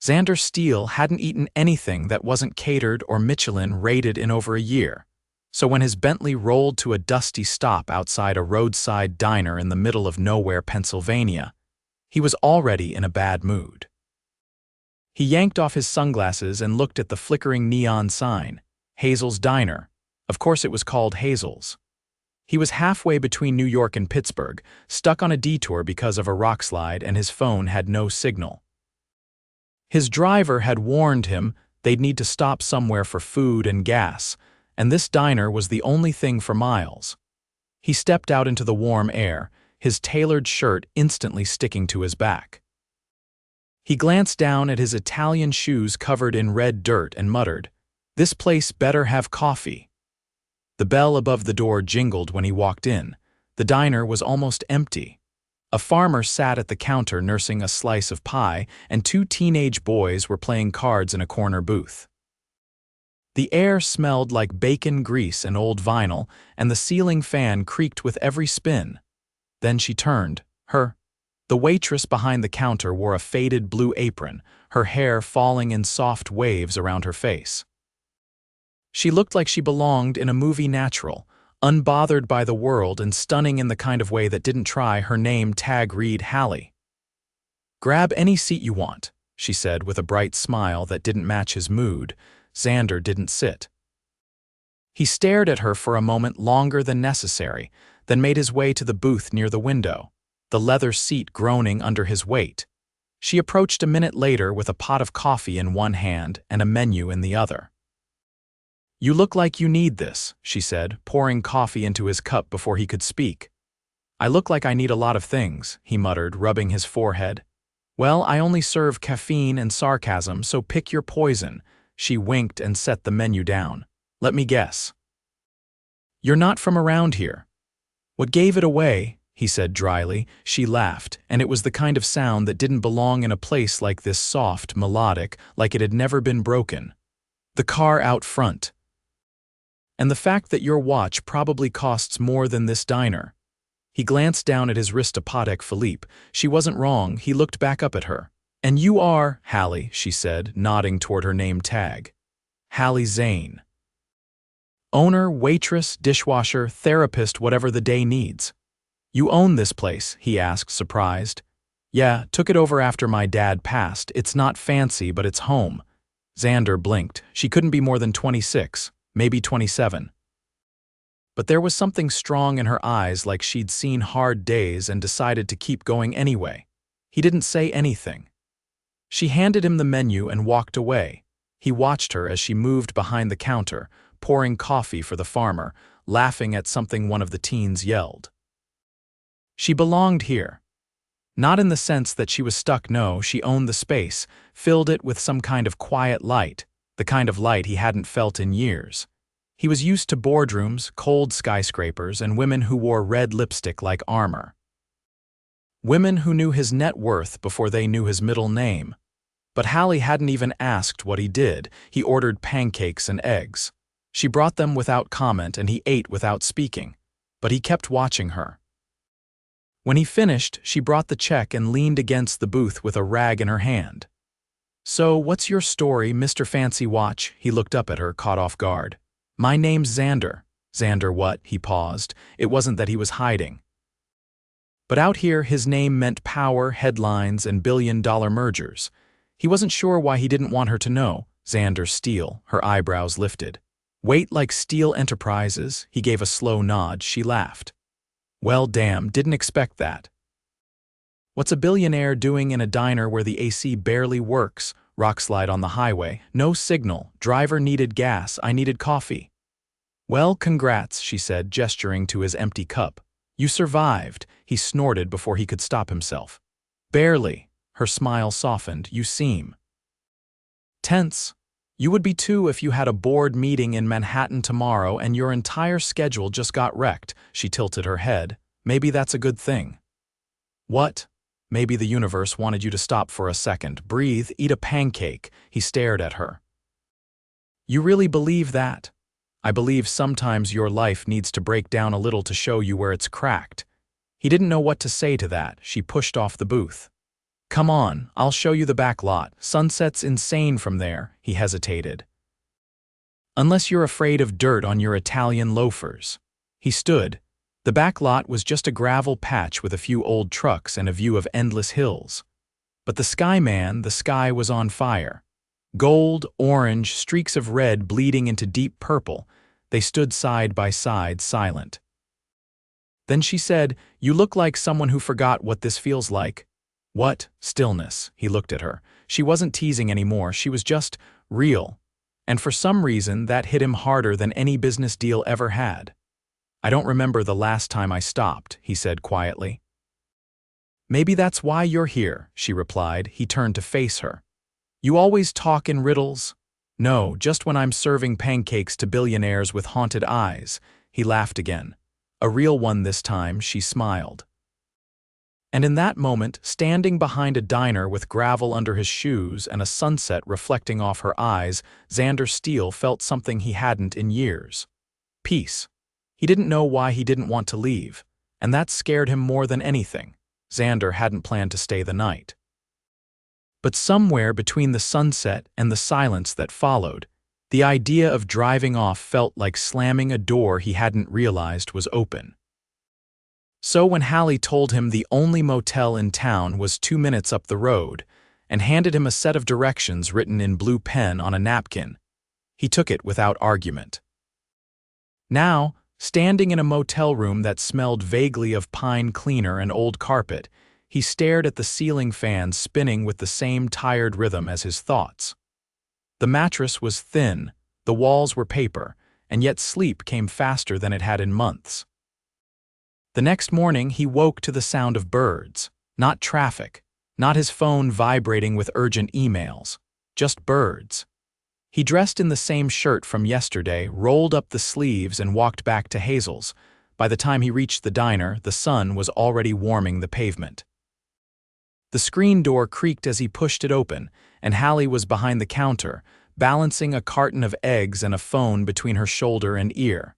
Xander Steele hadn't eaten anything that wasn't catered or Michelin rated in over a year, so when his Bentley rolled to a dusty stop outside a roadside diner in the middle of nowhere, Pennsylvania, he was already in a bad mood. He yanked off his sunglasses and looked at the flickering neon sign, Hazel's Diner. Of course it was called Hazel's. He was halfway between New York and Pittsburgh, stuck on a detour because of a rockslide, and his phone had no signal. His driver had warned him they'd need to stop somewhere for food and gas, and this diner was the only thing for miles. He stepped out into the warm air, his tailored shirt instantly sticking to his back. He glanced down at his Italian shoes covered in red dirt and muttered, "This place better have coffee." The bell above the door jingled when he walked in. The diner was almost empty. A farmer sat at the counter nursing a slice of pie, and two teenage boys were playing cards in a corner booth. The air smelled like bacon grease and old vinyl, and the ceiling fan creaked with every spin. Then she turned. The waitress behind the counter wore a faded blue apron, her hair falling in soft waves around her face. She looked like she belonged in a movie natural, unbothered by the world and stunning in the kind of way that didn't try. Her name tag read Hallie. "Grab any seat you want," she said with a bright smile that didn't match his mood. Xander didn't sit. He stared at her for a moment longer than necessary, then made his way to the booth near the window, the leather seat groaning under his weight. She approached a minute later with a pot of coffee in one hand and a menu in the other. "You look like you need this," she said, pouring coffee into his cup before he could speak. "I look like I need a lot of things," he muttered, rubbing his forehead. "Well, I only serve caffeine and sarcasm, so pick your poison." She winked and set the menu down. "Let me guess. You're not from around here." "What gave it away?" he said dryly. She laughed, and it was the kind of sound that didn't belong in a place like this, soft, melodic, like it had never been broken. "The car out front. And the fact that your watch probably costs more than this diner." He glanced down at his wrist. Patek Philippe. She wasn't wrong. He looked back up at her. "And you are Hallie," she said, nodding toward her name tag. "Hallie Zane. Owner, waitress, dishwasher, therapist, whatever the day needs." "You own this place?" he asked, surprised. "Yeah, took it over after my dad passed. It's not fancy, but it's home." Xander blinked. She couldn't be more than 26, maybe 27. But there was something strong in her eyes, like she'd seen hard days and decided to keep going anyway. He didn't say anything. She handed him the menu and walked away. He watched her as she moved behind the counter, pouring coffee for the farmer, laughing at something one of the teens yelled. She belonged here. Not in the sense that she was stuck, no, she owned the space, filled it with some kind of quiet light, the kind of light he hadn't felt in years. He was used to boardrooms, cold skyscrapers, and women who wore red lipstick like armor. Women who knew his net worth before they knew his middle name. But Hallie hadn't even asked what he did. He ordered pancakes and eggs. She brought them without comment and he ate without speaking. But he kept watching her. When he finished, she brought the check and leaned against the booth with a rag in her hand. "So, what's your story, Mr. Fancy Watch?" He looked up at her, caught off guard. "My name's Xander." "Xander what?" He paused. It wasn't that he was hiding. But out here, his name meant power, headlines, and billion-dollar mergers. He wasn't sure why he didn't want her to know. "Xander Steele," her eyebrows lifted. "Wait, like Steele Enterprises?" He gave a slow nod. She laughed. "Well, damn, didn't expect that." "What's a billionaire doing in a diner where the AC barely works?" Rockslide on the highway. "No signal. Driver needed gas. I needed coffee." "Well, congrats," she said, gesturing to his empty cup. "You survived." He snorted before he could stop himself. "Barely." Her smile softened. "You seem tense. You would be too if you had a board meeting in Manhattan tomorrow and your entire schedule just got wrecked." She tilted her head. "Maybe that's a good thing." "What?" "Maybe the universe wanted you to stop for a second, breathe, eat a pancake." He stared at her. "You really believe that?" "I believe sometimes your life needs to break down a little to show you where it's cracked." He didn't know what to say to that. She pushed off the booth. Come on, I'll show you the back lot. Sunset's insane from there, he hesitated. Unless you're afraid of dirt on your Italian loafers. He stood. The back lot was just a gravel patch with a few old trucks and a view of endless hills. But the sky was on fire. Gold, orange, streaks of red bleeding into deep purple, they stood side by side, silent. Then she said, "You look like someone who forgot what this feels like." "What?" Stillness. He looked at her. She wasn't teasing anymore, she was just real. And for some reason, that hit him harder than any business deal ever had. "I don't remember the last time I stopped," he said quietly. "Maybe that's why you're here," she replied. He turned to face her. "You always talk in riddles?" "No, just when I'm serving pancakes to billionaires with haunted eyes." He laughed again. A real one this time, she smiled. And in that moment, standing behind a diner with gravel under his shoes and a sunset reflecting off her eyes, Xander Steele felt something he hadn't in years. Peace. He didn't know why he didn't want to leave, and that scared him more than anything. Xander hadn't planned to stay the night. But somewhere between the sunset and the silence that followed, the idea of driving off felt like slamming a door he hadn't realized was open. So when Hallie told him the only motel in town was 2 minutes up the road and handed him a set of directions written in blue pen on a napkin, he took it without argument. Now, standing in a motel room that smelled vaguely of pine cleaner and old carpet, he stared at the ceiling fan spinning with the same tired rhythm as his thoughts. The mattress was thin, the walls were paper, and yet sleep came faster than it had in months. The next morning, he woke to the sound of birds, not traffic, not his phone vibrating with urgent emails, just birds. He dressed in the same shirt from yesterday, rolled up the sleeves and walked back to Hazel's. By the time he reached the diner, the sun was already warming the pavement. The screen door creaked as he pushed it open, and Hallie was behind the counter, balancing a carton of eggs and a phone between her shoulder and ear.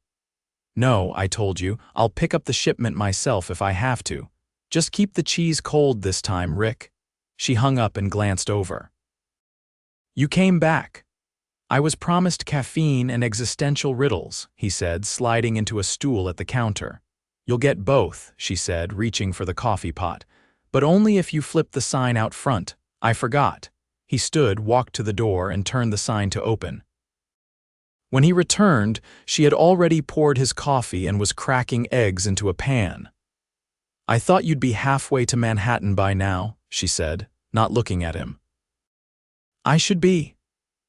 "No, I told you, I'll pick up the shipment myself if I have to. Just keep the cheese cold this time, Rick." She hung up and glanced over. "You came back." "I was promised caffeine and existential riddles," he said, sliding into a stool at the counter. "You'll get both," she said, reaching for the coffee pot. "But only if you flip the sign out front. I forgot." He stood, walked to the door, and turned the sign to open. When he returned, she had already poured his coffee and was cracking eggs into a pan. "I thought you'd be halfway to Manhattan by now," she said, not looking at him. "I should be.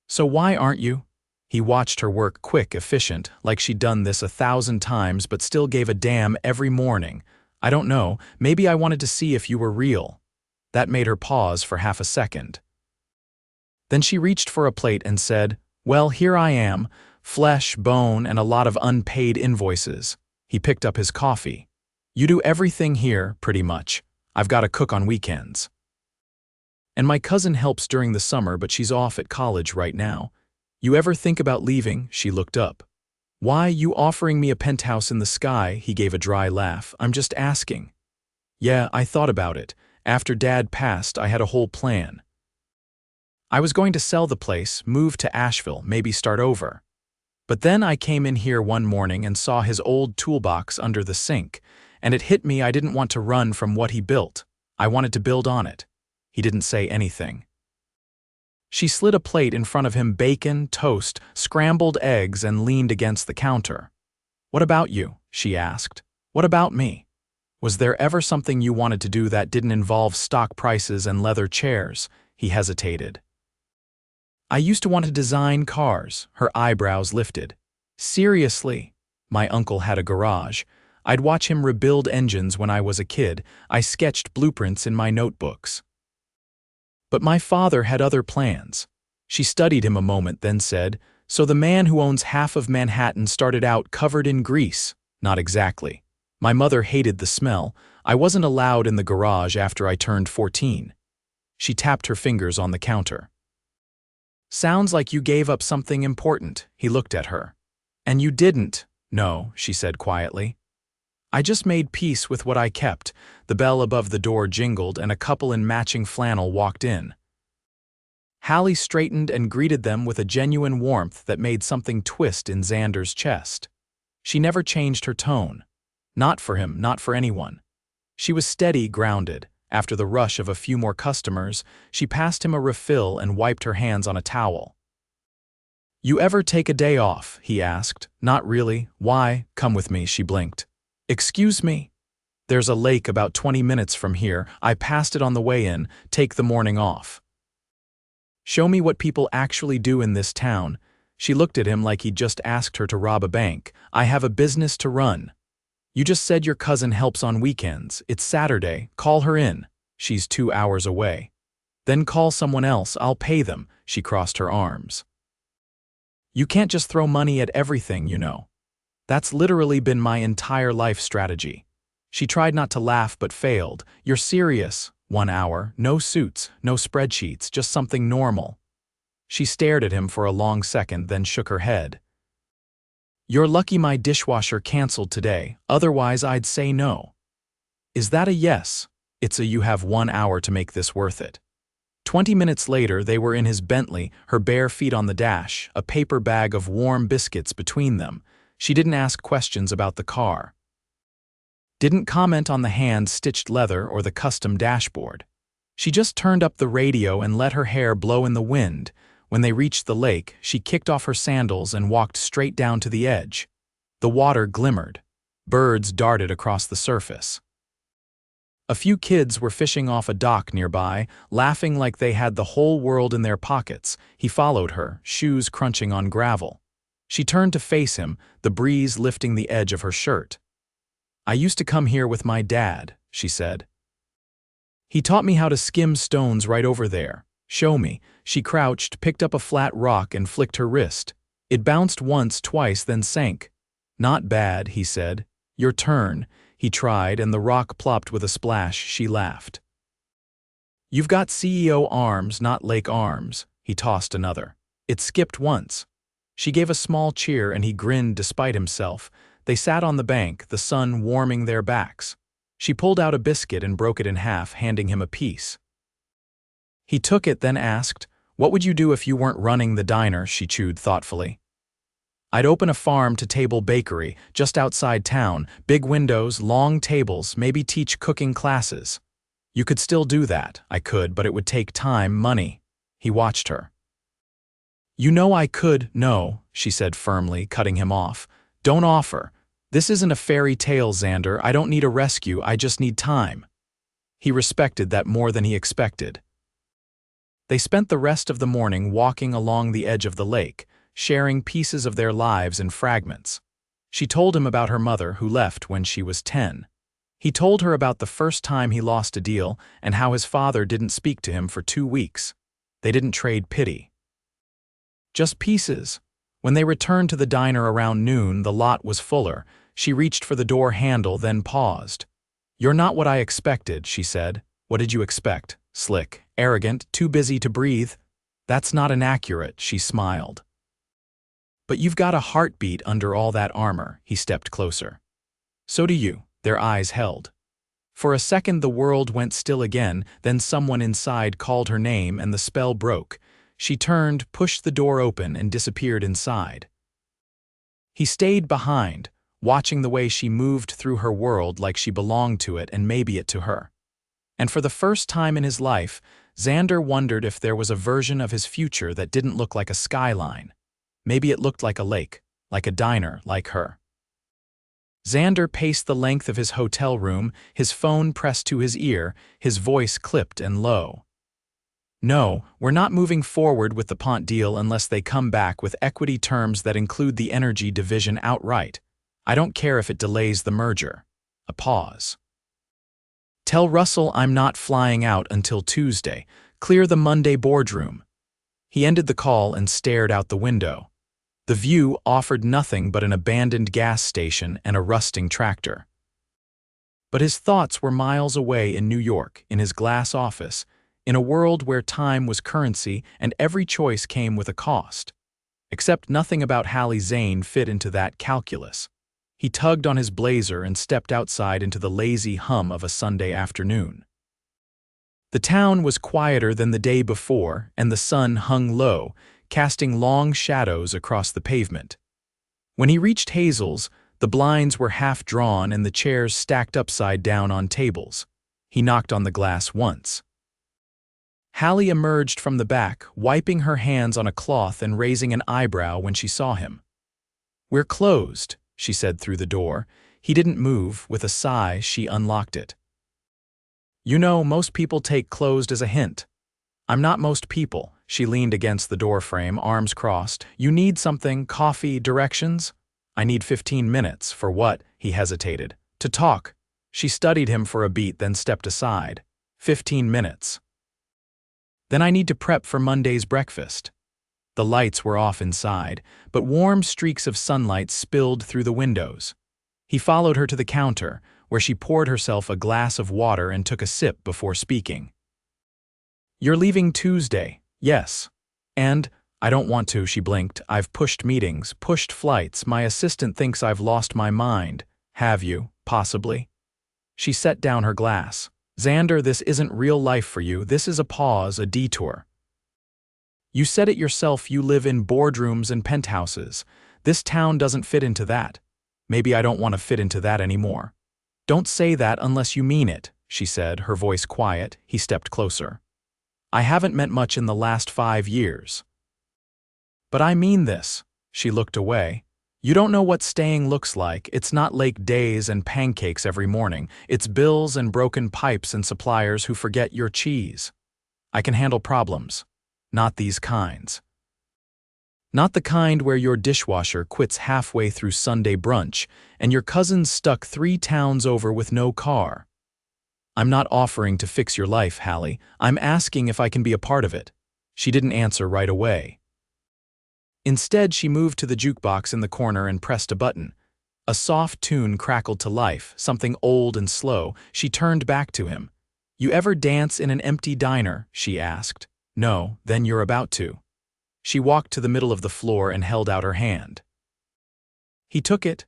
So why aren't you?" He watched her work, quick, efficient, like she'd done this 1,000 times but still gave a damn every morning. "I don't know, maybe I wanted to see if you were real." That made her pause for half a second. Then she reached for a plate and said, "Well, here I am. Flesh, bone, and a lot of unpaid invoices." He picked up his coffee. "You do everything here, pretty much. I've got to cook on weekends. And my cousin helps during the summer, but she's off at college right now. You ever think about leaving?" She looked up. "Why, you offering me a penthouse in the sky?" He gave a dry laugh. "I'm just asking." "Yeah, I thought about it. After Dad passed, I had a whole plan. I was going to sell the place, move to Asheville, maybe start over. But then I came in here one morning and saw his old toolbox under the sink, and it hit me I didn't want to run from what he built. I wanted to build on it." He didn't say anything. She slid a plate in front of him, bacon, toast, scrambled eggs, and leaned against the counter. "What about you?" she asked. "What about me? Was there ever something you wanted to do that didn't involve stock prices and leather chairs?" He hesitated. "I used to want to design cars." Her eyebrows lifted. "Seriously?" "My uncle had a garage. I'd watch him rebuild engines when I was a kid. I sketched blueprints in my notebooks. But my father had other plans." She studied him a moment, then said, "So the man who owns half of Manhattan started out covered in grease?" "Not exactly. My mother hated the smell. I wasn't allowed in the garage after I turned 14. She tapped her fingers on the counter. "Sounds like you gave up something important." He looked at her. "And you didn't." "No," she said quietly. I just made peace with what I kept. The bell above the door jingled and a couple in matching flannel walked in. Hallie straightened and greeted them with a genuine warmth that made something twist in Xander's chest. She never changed her tone. Not for him, not for anyone. She was steady, grounded. After the rush of a few more customers, she passed him a refill and wiped her hands on a towel. "You ever take a day off?" he asked. "Not really. Why?" "Come with me," she blinked. "Excuse me?" "There's a lake about 20 minutes from here. I passed it on the way in. Take the morning off." "Show me what people actually do in this town." She looked at him like he'd just asked her to rob a bank. "I have a business to run." "You just said your cousin helps on weekends. It's Saturday. Call her in." "She's 2 hours away." "Then call someone else. I'll pay them." She crossed her arms. "You can't just throw money at everything, you know. That's literally been my entire life strategy." She tried not to laugh but failed. "You're serious? 1 hour, no suits, no spreadsheets, just something normal." She stared at him for a long second, then shook her head. "You're lucky my dishwasher canceled today, otherwise I'd say no." "Is that a yes?" "It's a you have 1 hour to make this worth it." 20 minutes later, they were in his Bentley, her bare feet on the dash, a paper bag of warm biscuits between them. She didn't ask questions about the car. Didn't comment on the hand-stitched leather or the custom dashboard. She just turned up the radio and let her hair blow in the wind. When they reached the lake, she kicked off her sandals and walked straight down to the edge. The water glimmered. Birds darted across the surface. A few kids were fishing off a dock nearby, laughing like they had the whole world in their pockets. He followed her, shoes crunching on gravel. She turned to face him, the breeze lifting the edge of her shirt. "I used to come here with my dad," she said. "He taught me how to skim stones right over there." "Show me." She crouched, picked up a flat rock and flicked her wrist. It bounced once, twice, then sank. "Not bad," he said. "Your turn." He tried, and the rock plopped with a splash. She laughed. "You've got CEO arms, not lake arms." He tossed another. It skipped once. She gave a small cheer, and he grinned despite himself. They sat on the bank, the sun warming their backs. She pulled out a biscuit and broke it in half, handing him a piece. He took it, then asked, "What would you do if you weren't running the diner?" She chewed thoughtfully. "I'd open a farm-to-table bakery just outside town, big windows, long tables, maybe teach cooking classes." "You could still do that." "I could, but it would take time, money." He watched her. "You know I could." "No," she said firmly, cutting him off. "Don't offer. This isn't a fairy tale, Xander. I don't need a rescue, I just need time." He respected that more than he expected. They spent the rest of the morning walking along the edge of the lake, sharing pieces of their lives in fragments. She told him about her mother, who left when she was 10. He told her about the first time he lost a deal and how his father didn't speak to him for 2 weeks. They didn't trade pity. Just pieces. When they returned to the diner around noon, the lot was fuller. She reached for the door handle, then paused. "You're not what I expected," she said. "What did you expect? Slick, arrogant, too busy to breathe?" "That's not inaccurate," she smiled. "But you've got a heartbeat under all that armor." He stepped closer. "So do you." Their eyes held. For a second the world went still again, then someone inside called her name and the spell broke. She turned, pushed the door open, and disappeared inside. He stayed behind, watching the way she moved through her world like she belonged to it and maybe it to her. And for the first time in his life, Xander wondered if there was a version of his future that didn't look like a skyline. Maybe it looked like a lake, like a diner, like her. Xander paced the length of his hotel room, his phone pressed to his ear, his voice clipped and low. "No, we're not moving forward with the Pont deal unless they come back with equity terms that include the energy division outright. I don't care if it delays the merger." A pause. "Tell Russell I'm not flying out until Tuesday. Clear the Monday boardroom." He ended the call and stared out the window. The view offered nothing but an abandoned gas station and a rusting tractor. But his thoughts were miles away in New York, in his glass office, in a world where time was currency and every choice came with a cost. Except nothing about Hallie Zane fit into that calculus. He tugged on his blazer and stepped outside into the lazy hum of a Sunday afternoon. The town was quieter than the day before, and the sun hung low, casting long shadows across the pavement. When he reached Hazel's, the blinds were half drawn and the chairs stacked upside down on tables. He knocked on the glass once. Hallie emerged from the back, wiping her hands on a cloth and raising an eyebrow when she saw him. "We're closed," she said through the door. He didn't move. With a sigh, she unlocked it. "You know, most people take closed as a hint." "I'm not most people." She leaned against the doorframe, arms crossed. "You need something, coffee, directions?" "I need 15 minutes." "For what?" He hesitated. "To talk." She studied him for a beat, then stepped aside. 15 minutes. "Then I need to prep for Monday's breakfast." The lights were off inside, but warm streaks of sunlight spilled through the windows. He followed her to the counter, where she poured herself a glass of water and took a sip before speaking. "You're leaving Tuesday." "Yes." "And?" "I don't want to," she blinked. "I've pushed meetings, pushed flights. My assistant thinks I've lost my mind." "Have you? Possibly." She set down her glass. "Xander, this isn't real life for you. This is a pause, a detour. You said it yourself, you live in boardrooms and penthouses. This town doesn't fit into that. Maybe I don't want to fit into that anymore." "Don't say that unless you mean it," she said, her voice quiet. He stepped closer. "I haven't meant much in the last 5 years." "But I mean this." She looked away. "You don't know what staying looks like. It's not lake days and pancakes every morning. It's bills and broken pipes and suppliers who forget your cheese. I can handle problems. Not these kinds. Not the kind where your dishwasher quits halfway through Sunday brunch and your cousin's stuck 3 towns over with no car. I'm not offering to fix your life, Hallie. I'm asking if I can be a part of it." She didn't answer right away. Instead, she moved to the jukebox in the corner and pressed a button. A soft tune crackled to life, something old and slow. She turned back to him. "You ever dance in an empty diner?" she asked. "No." "Then you're about to." She walked to the middle of the floor and held out her hand. He took it.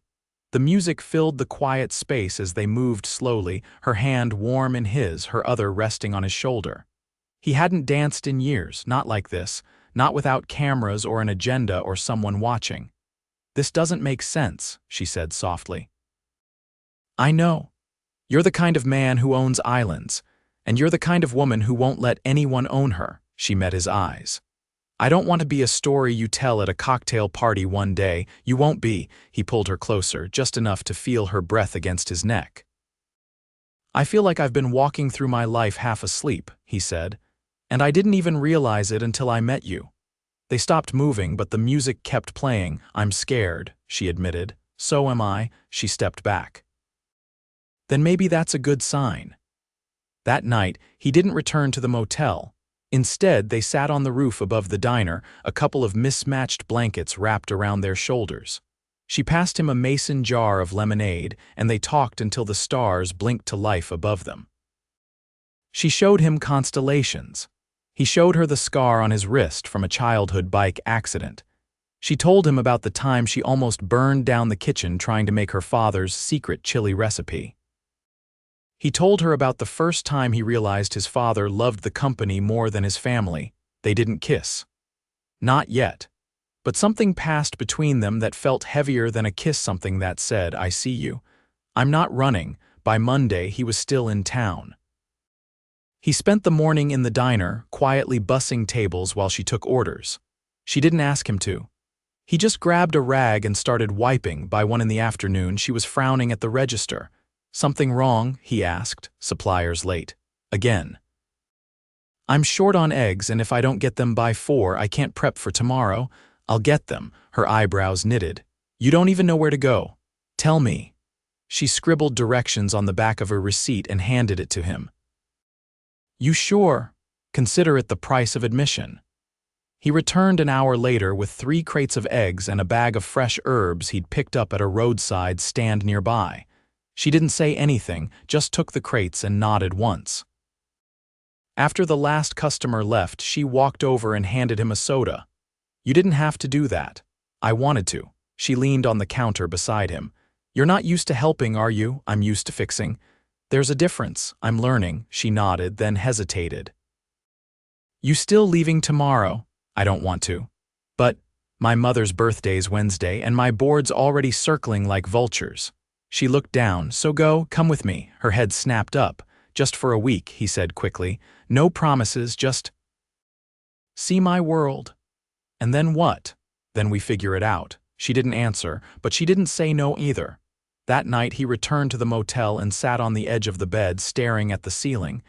The music filled the quiet space as they moved slowly, her hand warm in his, her other resting on his shoulder. He hadn't danced in years, not like this, not without cameras or an agenda or someone watching. "This doesn't make sense," she said softly. "I know. You're the kind of man who owns islands, and you're the kind of woman who won't let anyone own her." She met his eyes. "I don't want to be a story you tell at a cocktail party one day. You won't be." He pulled her closer, just enough to feel her breath against his neck. "I feel like I've been walking through my life half asleep," he said, "and I didn't even realize it until I met you." They stopped moving, but the music kept playing. "I'm scared," she admitted. "So am I." She stepped back. "Then maybe that's a good sign." That night, he didn't return to the motel. Instead, they sat on the roof above the diner, a couple of mismatched blankets wrapped around their shoulders. She passed him a mason jar of lemonade, and they talked until the stars blinked to life above them. She showed him constellations. He showed her the scar on his wrist from a childhood bike accident. She told him about the time she almost burned down the kitchen trying to make her father's secret chili recipe. He told her about the first time he realized his father loved the company more than his family. They didn't kiss. Not yet. But something passed between them that felt heavier than a kiss, something that said, "I see you. I'm not running." By Monday, he was still in town. He spent the morning in the diner, quietly bussing tables while she took orders. She didn't ask him to. He just grabbed a rag and started wiping. By 1 in the afternoon, she was frowning at the register. "Something wrong?" he asked. "Suppliers late." Again. "I'm short on eggs, and if I don't get them by 4, I can't prep for tomorrow." "I'll get them." Her eyebrows knitted. "You don't even know where to go." "Tell me." She scribbled directions on the back of a receipt and handed it to him. "You sure? Consider it the price of admission." He returned an hour later with 3 crates of eggs and a bag of fresh herbs he'd picked up at a roadside stand nearby. She didn't say anything, just took the crates and nodded once. After the last customer left, she walked over and handed him a soda. "You didn't have to do that." "I wanted to." She leaned on the counter beside him. You're not used to helping, are you? I'm used to fixing. There's a difference, I'm learning, she nodded, then hesitated. You still leaving tomorrow? I don't want to. But my mother's birthday's Wednesday and my board's already circling like vultures. She looked down. So go, come with me. Her head snapped up. Just for a week, he said quickly. No promises, just see my world. And then what? Then we figure it out. She didn't answer, but she didn't say no either. That night he returned to the motel and sat on the edge of the bed staring at the ceiling.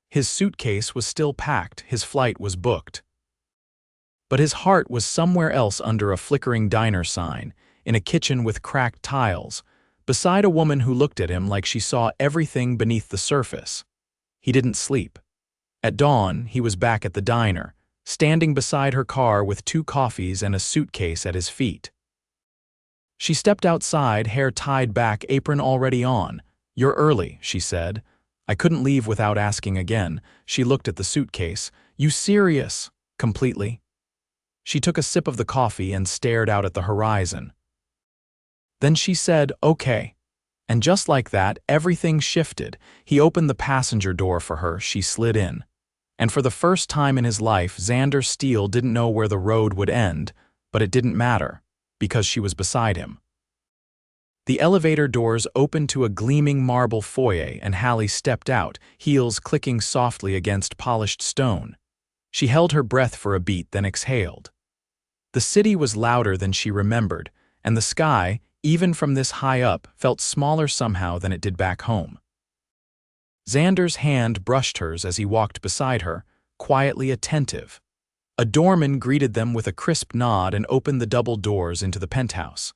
His suitcase was still packed, his flight was booked. But his heart was somewhere else under a flickering diner sign, in a kitchen with cracked tiles, beside a woman who looked at him like she saw everything beneath the surface. He didn't sleep. At dawn, he was back at the diner, standing beside her car with 2 coffees and a suitcase at his feet. She stepped outside, hair tied back, apron already on. You're early, she said. I couldn't leave without asking again. She looked at the suitcase. You serious? Completely. She took a sip of the coffee and stared out at the horizon. Then she said, okay. And just like that, everything shifted. He opened the passenger door for her, she slid in. And for the first time in his life, Xander Steele didn't know where the road would end, but it didn't matter, because she was beside him. The elevator doors opened to a gleaming marble foyer and Hallie stepped out, heels clicking softly against polished stone. She held her breath for a beat, then exhaled. The city was louder than she remembered, and the sky, even from this high up, felt smaller somehow than it did back home. Xander's hand brushed hers as he walked beside her, quietly attentive. A doorman greeted them with a crisp nod and opened the double doors into the penthouse.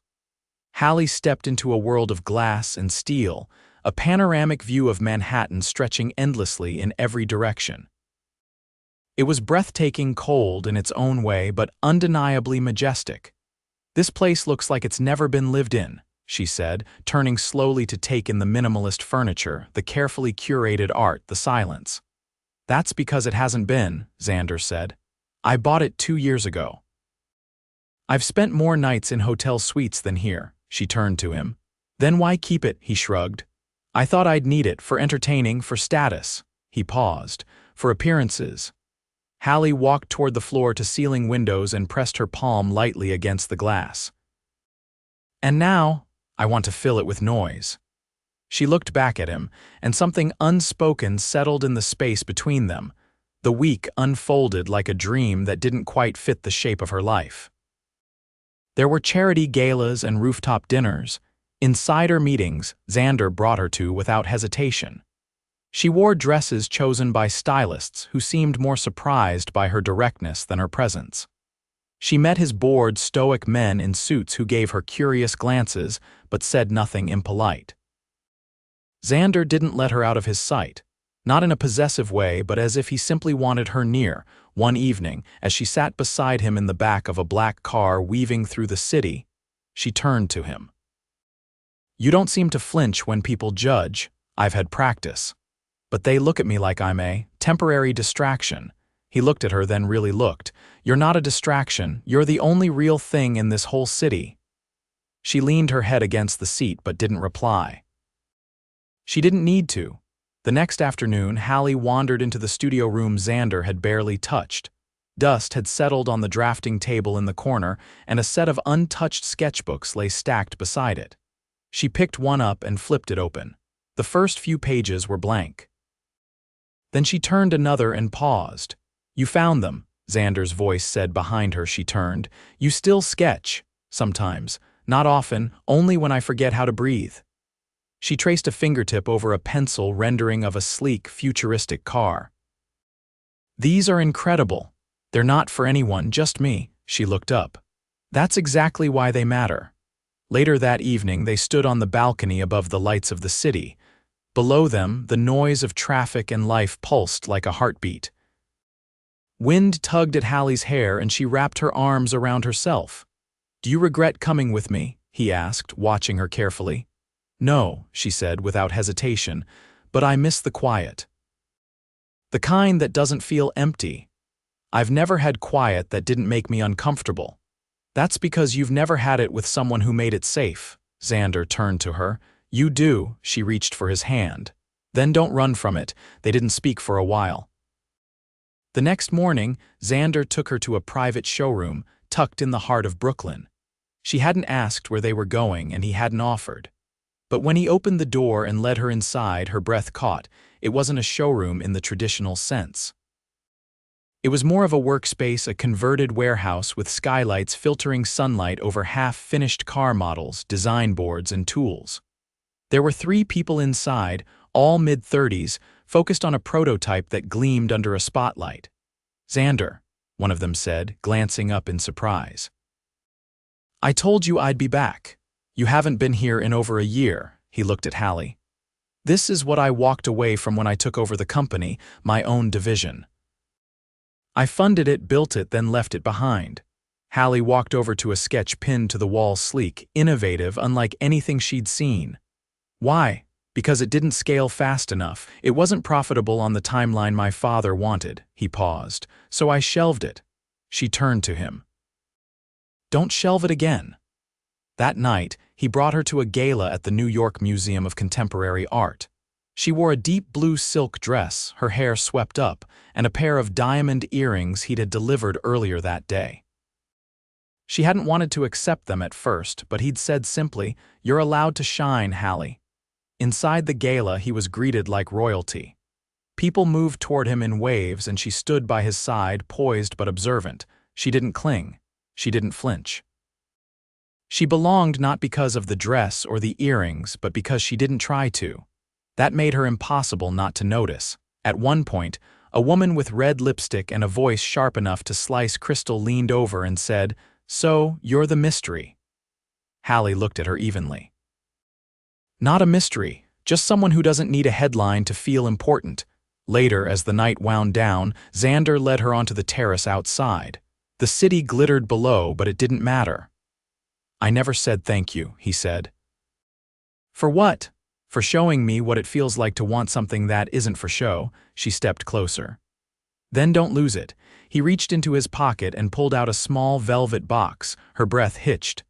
Hallie stepped into a world of glass and steel, a panoramic view of Manhattan stretching endlessly in every direction. It was breathtaking, cold in its own way, but undeniably majestic. This place looks like it's never been lived in, she said, turning slowly to take in the minimalist furniture, the carefully curated art, the silence. That's because it hasn't been, Xander said. I bought it 2 years ago. I've spent more nights in hotel suites than here, she turned to him. Then why keep it, he shrugged. I thought I'd need it, for entertaining, for status. He paused. For appearances. Hallie walked toward the floor-to-ceiling windows and pressed her palm lightly against the glass. And now, I want to fill it with noise. She looked back at him, and something unspoken settled in the space between them. The week unfolded like a dream that didn't quite fit the shape of her life. There were charity galas and rooftop dinners. Insider meetings Xander brought her to without hesitation. She wore dresses chosen by stylists who seemed more surprised by her directness than her presence. She met his bored, stoic men in suits who gave her curious glances but said nothing impolite. Xander didn't let her out of his sight, not in a possessive way but as if he simply wanted her near. One evening, as she sat beside him in the back of a black car weaving through the city, she turned to him. You don't seem to flinch when people judge. I've had practice. But they look at me like I'm a temporary distraction. He looked at her, then really looked. You're not a distraction. You're the only real thing in this whole city. She leaned her head against the seat but didn't reply. She didn't need to. The next afternoon, Hallie wandered into the studio room Xander had barely touched. Dust had settled on the drafting table in the corner, and a set of untouched sketchbooks lay stacked beside it. She picked one up and flipped it open. The first few pages were blank. Then she turned another and paused. You found them, Xander's voice said behind her. She turned. You still sketch. Sometimes. Not often, only when I forget how to breathe. She traced a fingertip over a pencil rendering of a sleek, futuristic car. These are incredible. They're not for anyone, just me. She looked up. That's exactly why they matter. Later that evening, they stood on the balcony above the lights of the city. Below them, the noise of traffic and life pulsed like a heartbeat. Wind tugged at Hallie's hair and she wrapped her arms around herself. Do you regret coming with me? He asked, watching her carefully. No, she said without hesitation, but I miss the quiet. The kind that doesn't feel empty. I've never had quiet that didn't make me uncomfortable. That's because you've never had it with someone who made it safe, Xander turned to her. You do, she reached for his hand. Then don't run from it. They didn't speak for a while. The next morning, Xander took her to a private showroom tucked in the heart of Brooklyn. She hadn't asked where they were going and he hadn't offered. But when he opened the door and led her inside, her breath caught. It wasn't a showroom in the traditional sense. It was more of a workspace, a converted warehouse with skylights filtering sunlight over half-finished car models, design boards, and tools. There were 3 people inside, all mid-30s, focused on a prototype that gleamed under a spotlight. Xander, one of them said, glancing up in surprise. I told you I'd be back. You haven't been here in over a year, he looked at Hallie. This is what I walked away from when I took over the company, my own division. I funded it, built it, then left it behind. Hallie walked over to a sketch pinned to the wall, sleek, innovative, unlike anything she'd seen. Why? Because it didn't scale fast enough. It wasn't profitable on the timeline my father wanted. He paused. So I shelved it. She turned to him. Don't shelve it again. That night, he brought her to a gala at the New York Museum of Contemporary Art. She wore a deep blue silk dress, her hair swept up, and a pair of diamond earrings he'd had delivered earlier that day. She hadn't wanted to accept them at first, but he'd said simply, "You're allowed to shine, Hallie." Inside the gala, he was greeted like royalty. People moved toward him in waves, and she stood by his side, poised but observant. She didn't cling. She didn't flinch. She belonged not because of the dress or the earrings, but because she didn't try to. That made her impossible not to notice. At one point, a woman with red lipstick and a voice sharp enough to slice crystal leaned over and said, "So, you're the mystery." Hallie looked at her evenly. Not a mystery, just someone who doesn't need a headline to feel important. Later, as the night wound down, Xander led her onto the terrace outside. The city glittered below, but it didn't matter. I never said thank you, he said. For what? For showing me what it feels like to want something that isn't for show. She stepped closer. Then don't lose it. He reached into his pocket and pulled out a small velvet box. Her breath hitched.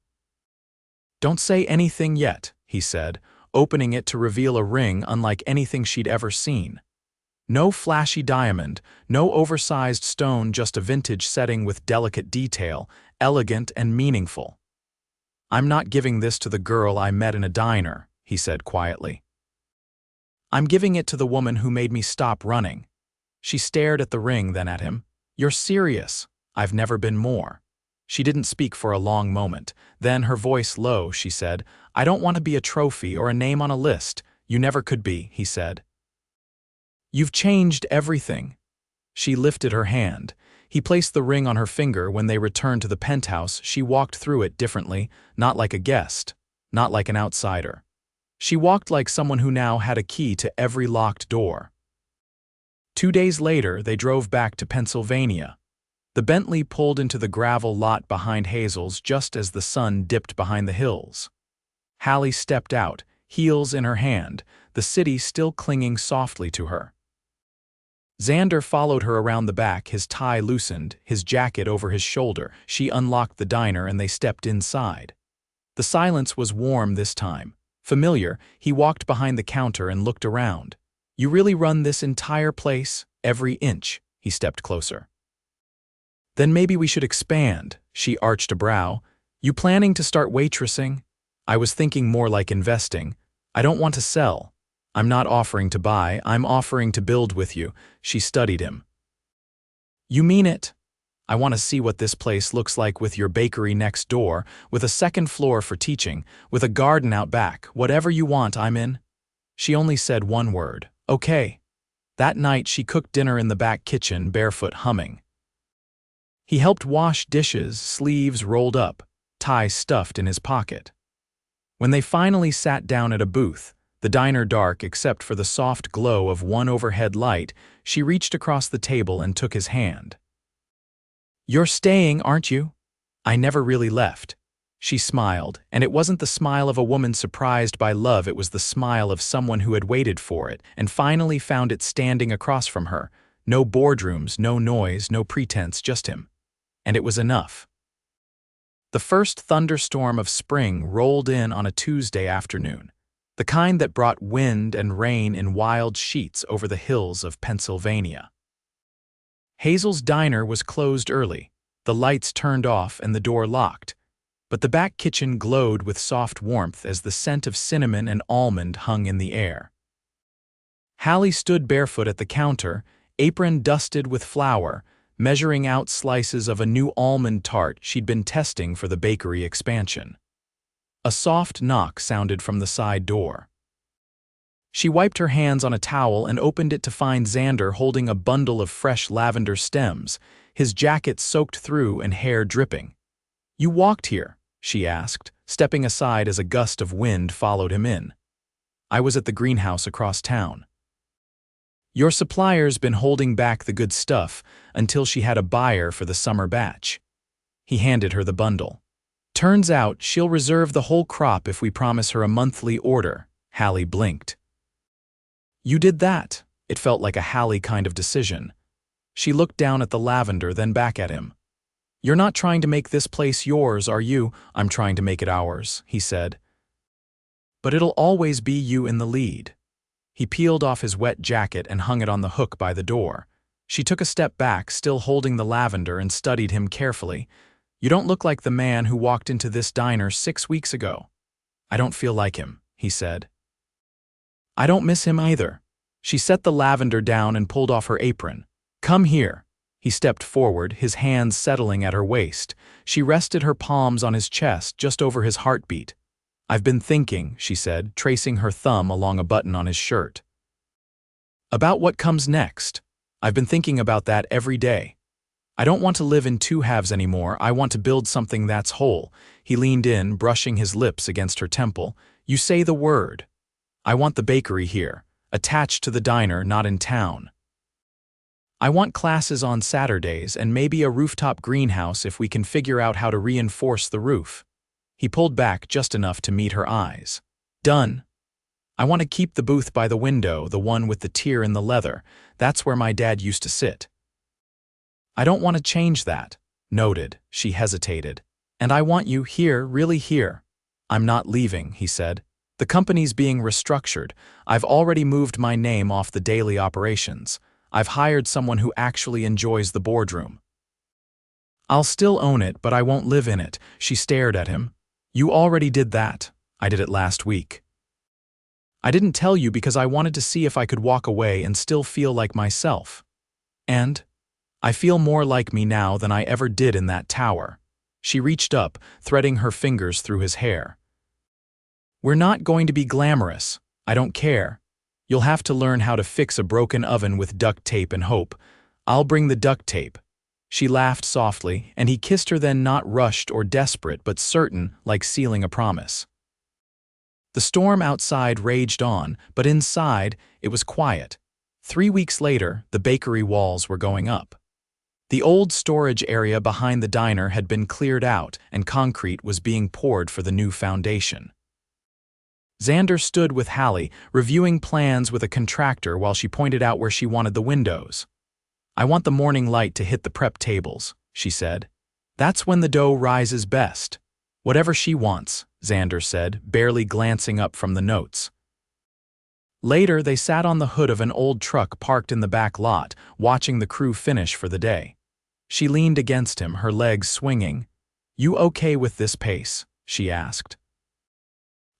Don't say anything yet, he said, opening it to reveal a ring unlike anything she'd ever seen. No flashy diamond, no oversized stone, just a vintage setting with delicate detail, elegant and meaningful. I'm not giving this to the girl I met in a diner, he said quietly. I'm giving it to the woman who made me stop running. She stared at the ring, then at him. You're serious. I've never been more. She didn't speak for a long moment. Then, her voice low, she said, I don't want to be a trophy or a name on a list. You never could be, he said. You've changed everything. She lifted her hand. He placed the ring on her finger. When they returned to the penthouse, she walked through it differently, not like a guest, not like an outsider. She walked like someone who now had a key to every locked door. 2 days later, they drove back to Pennsylvania. The Bentley pulled into the gravel lot behind Hazel's just as the sun dipped behind the hills. Hallie stepped out, heels in her hand, the city still clinging softly to her. Xander followed her around the back, his tie loosened, his jacket over his shoulder. She unlocked the diner and they stepped inside. The silence was warm this time. Familiar, he walked behind the counter and looked around. You really run this entire place? Every inch. He stepped closer. Then maybe we should expand. She arched a brow. You planning to start waitressing? I was thinking more like investing. I don't want to sell. I'm not offering to buy, I'm offering to build with you. She studied him. You mean it? I want to see what this place looks like with your bakery next door, with a second floor for teaching, with a garden out back. Whatever you want, I'm in. She only said one word. Okay. That night she cooked dinner in the back kitchen, barefoot, humming. He helped wash dishes, sleeves rolled up, tie stuffed in his pocket. When they finally sat down at a booth, the diner dark except for the soft glow of one overhead light, she reached across the table and took his hand. You're staying, aren't you? I never really left. She smiled, and it wasn't the smile of a woman surprised by love, it was the smile of someone who had waited for it and finally found it standing across from her. No boardrooms, no noise, no pretense, just him. And it was enough. The first thunderstorm of spring rolled in on a Tuesday afternoon, the kind that brought wind and rain in wild sheets over the hills of Pennsylvania. Hazel's diner was closed early, the lights turned off and the door locked, but the back kitchen glowed with soft warmth as the scent of cinnamon and almond hung in the air. Hallie stood barefoot at the counter, apron dusted with flour, measuring out slices of a new almond tart she'd been testing for the bakery expansion. A soft knock sounded from the side door. She wiped her hands on a towel and opened it to find Xander holding a bundle of fresh lavender stems, his jacket soaked through and hair dripping. "You walked here?" she asked, stepping aside as a gust of wind followed him in. "I was at the greenhouse across town." "Your supplier's been holding back the good stuff until she had a buyer for the summer batch." He handed her the bundle. "Turns out she'll reserve the whole crop if we promise her a monthly order." Hallie blinked. "You did that?" It felt like a Hallie kind of decision. She looked down at the lavender, then back at him. "You're not trying to make this place yours, are you?" "I'm trying to make it ours," he said. "But it'll always be you in the lead." He peeled off his wet jacket and hung it on the hook by the door. She took a step back, still holding the lavender, and studied him carefully. "You don't look like the man who walked into this diner 6 weeks ago." "I don't feel like him," he said. "I don't miss him either." She set the lavender down and pulled off her apron. "Come here." He stepped forward, his hands settling at her waist. She rested her palms on his chest, just over his heartbeat. "I've been thinking," she said, tracing her thumb along a button on his shirt. "About what comes next. I've been thinking about that every day. I don't want to live in two halves anymore. I want to build something that's whole." He leaned in, brushing his lips against her temple. "You say the word." "I want the bakery here, attached to the diner, not in town. I want classes on Saturdays and maybe a rooftop greenhouse if we can figure out how to reinforce the roof." He pulled back just enough to meet her eyes. "Done. I want to keep the booth by the window, the one with the tier in the leather. That's where my dad used to sit." "I don't want to change that." "Noted." She hesitated. "And I want you here, really here." "I'm not leaving," he said. "The company's being restructured. I've already moved my name off the daily operations. I've hired someone who actually enjoys the boardroom." "I'll still own it, but I won't live in it." She stared at him. "You already did that." "I did it last week." "I didn't tell you because I wanted to see if I could walk away and still feel like myself. And I feel more like me now than I ever did in that tower." She reached up, threading her fingers through his hair. "We're not going to be glamorous. I don't care. You'll have to learn how to fix a broken oven with duct tape and hope. I'll bring the duct tape." She laughed softly, and he kissed her then, not rushed or desperate, but certain, like sealing a promise. The storm outside raged on, but inside, it was quiet. 3 weeks later, the bakery walls were going up. The old storage area behind the diner had been cleared out, and concrete was being poured for the new foundation. Xander stood with Hallie, reviewing plans with a contractor while she pointed out where she wanted the windows. "I want the morning light to hit the prep tables," she said. "That's when the dough rises best." "Whatever she wants," Xander said, barely glancing up from the notes. Later, they sat on the hood of an old truck parked in the back lot, watching the crew finish for the day. She leaned against him, her legs swinging. "You okay with this pace?" she asked.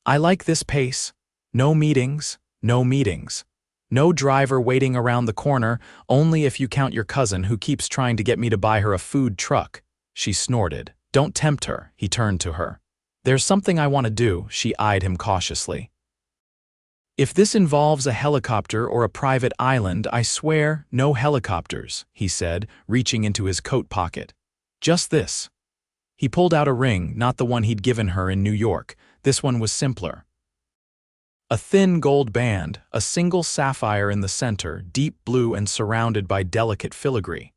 "I like this pace. No meetings, no meetings. No driver waiting around the corner, only if you count your cousin who keeps trying to get me to buy her a food truck." She snorted. "Don't tempt her," he turned to her. "There's something I want to do." She eyed him cautiously. "If this involves a helicopter or a private island, I swear, no helicopters," he said, reaching into his coat pocket. "Just this." He pulled out a ring, not the one he'd given her in New York. This one was simpler. A thin gold band, a single sapphire in the center, deep blue and surrounded by delicate filigree.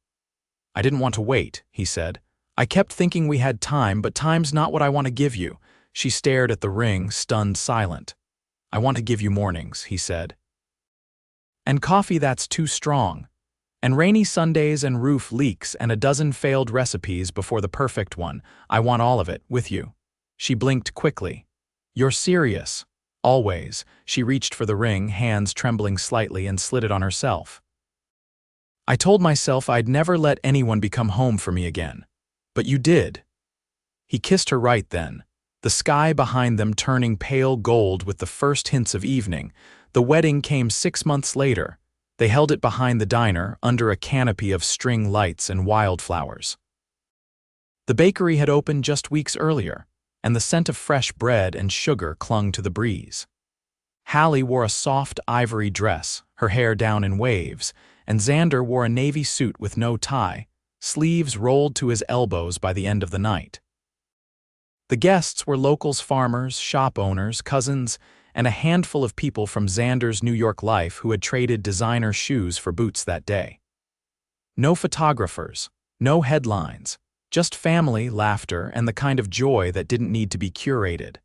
"I didn't want to wait," he said. "I kept thinking we had time, but time's not what I want to give you." She stared at the ring, stunned silent. "I want to give you mornings," he said. "And coffee that's too strong." And rainy Sundays and roof leaks and a dozen failed recipes before the perfect one. I want all of it, with you. She blinked quickly. You're serious. Always. She reached for the ring, hands trembling slightly, and slid it on herself. I told myself I'd never let anyone become home for me again. But you did. He kissed her right then, the sky behind them turning pale gold with the first hints of evening. The wedding came 6 months later. They held it behind the diner, under a canopy of string lights and wildflowers. The bakery had opened just weeks earlier, and the scent of fresh bread and sugar clung to the breeze. Hallie wore a soft ivory dress, her hair down in waves, and Xander wore a navy suit with no tie, sleeves rolled to his elbows by the end of the night. The guests were locals, farmers, shop owners, cousins, and a handful of people from Xander's New York life who had traded designer shoes for boots that day. No photographers, no headlines, just family, laughter, and the kind of joy that didn't need to be curated.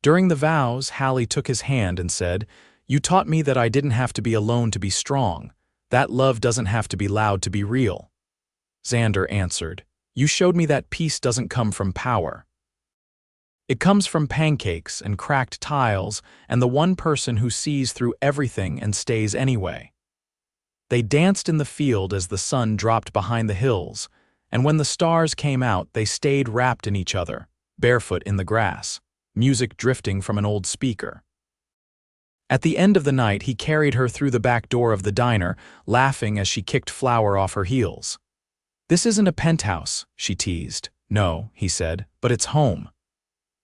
During the vows, Hallie took his hand and said, "You taught me that I didn't have to be alone to be strong. That love doesn't have to be loud to be real." Xander answered, "You showed me that peace doesn't come from power. It comes from pancakes and cracked tiles and the one person who sees through everything and stays anyway." They danced in the field as the sun dropped behind the hills, and when the stars came out, they stayed wrapped in each other, barefoot in the grass, music drifting from an old speaker. At the end of the night, he carried her through the back door of the diner, laughing as she kicked flour off her heels. "This isn't a penthouse," she teased. "No," he said, "but it's home."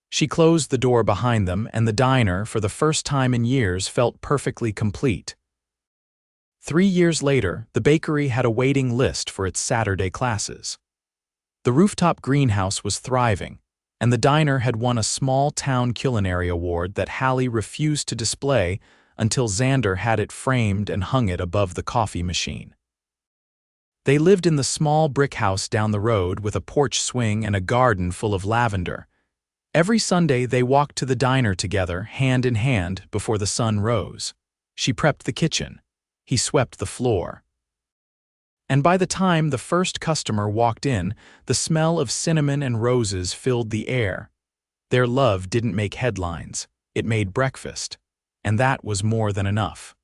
She closed the door behind them, and the diner, for the first time in years, felt perfectly complete. 3 years later, the bakery had a waiting list for its Saturday classes. The rooftop greenhouse was thriving, and the diner had won a small-town culinary award that Hallie refused to display until Xander had it framed and hung it above the coffee machine. They lived in the small brick house down the road with a porch swing and a garden full of lavender. Every Sunday they walked to the diner together, hand in hand, before the sun rose. She prepped the kitchen. He swept the floor. And by the time the first customer walked in, the smell of cinnamon and roses filled the air. Their love didn't make headlines. It made breakfast. And that was more than enough.